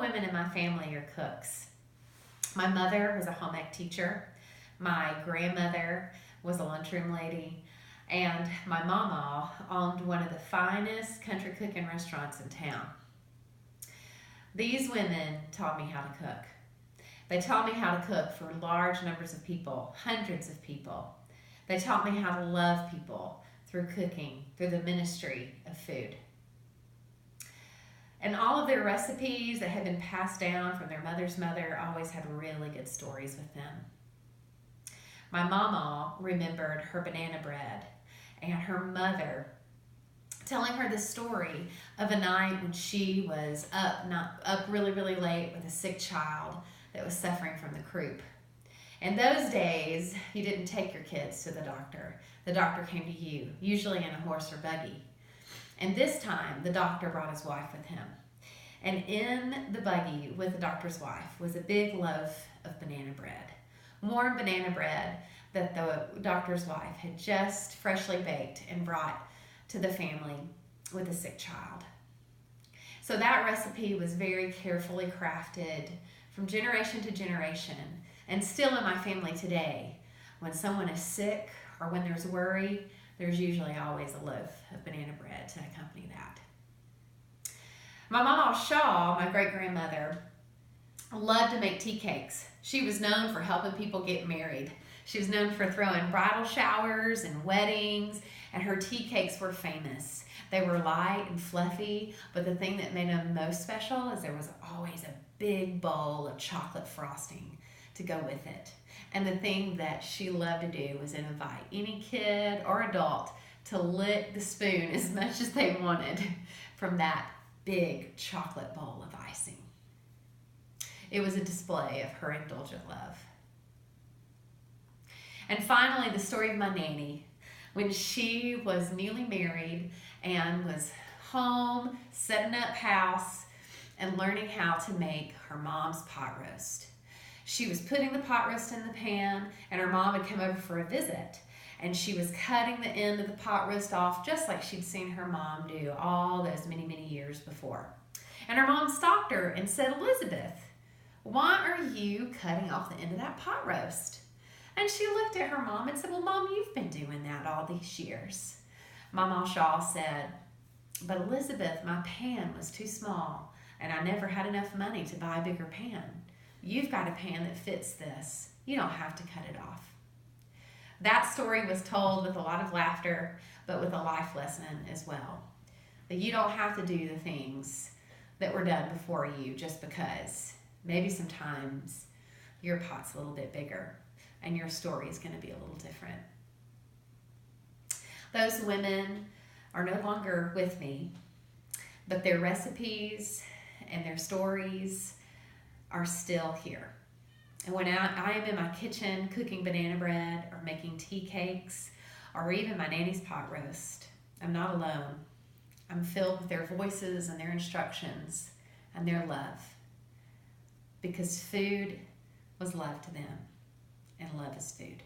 women in my family are cooks. My mother was a home ec teacher. My grandmother was a lunchroom lady. And my mama owned one of the finest country cooking restaurants in town. These women taught me how to cook. They taught me how to cook for large numbers of people, hundreds of people. They taught me how to love people through cooking, through the ministry of food. And all of their recipes that had been passed down from their mother's mother always had really good stories with them. My mama remembered her banana bread and her mother telling her the story of a night when she was up really, really late with a sick child that was suffering from the croup. In those days, you didn't take your kids to the doctor. The doctor came to you, usually in a horse or buggy. And this time, the doctor brought his wife with him. And in the buggy with the doctor's wife was a big loaf of banana bread. Warm banana bread that the doctor's wife had just freshly baked and brought to the family with a sick child. So that recipe was very carefully crafted from generation to generation, and still in my family today. When someone is sick or when there's worry, there's usually always a loaf of banana bread to accompany that. My Mama Shaw, my great-grandmother, loved to make tea cakes. She was known for helping people get married. She was known for throwing bridal showers and weddings, and her tea cakes were famous. They were light and fluffy, but the thing that made them most special is there was always a big bowl of chocolate frosting to go with it. And the thing that she loved to do was invite any kid or adult to lick the spoon as much as they wanted from that big chocolate bowl of icing. It was a display of her indulgent love. And finally, the story of my nanny, when she was newly married and was home, setting up house, and learning how to make her mom's pot roast. She was putting the pot roast in the pan, and her mom had come over for a visit, and she was cutting the end of the pot roast off just like she'd seen her mom do all those many, many years before. And her mom stopped her and said, "Elizabeth, why are you cutting off the end of that pot roast?" And she looked at her mom and said, "Well, Mom, you've been doing that all these years." Mama Shaw said, "But Elizabeth, my pan was too small, and I never had enough money to buy a bigger pan. You've got a pan that fits this. You don't have to cut it off." That story was told with a lot of laughter, but with a life lesson as well. That you don't have to do the things that were done before you just because. Maybe sometimes your pot's a little bit bigger and your story is going to be a little different. Those women are no longer with me, but their recipes and their stories are still here. And when I am in my kitchen cooking banana bread or making tea cakes or even my nanny's pot roast, I'm not alone. I'm filled with their voices and their instructions and their love, because food was love to them, and love is food.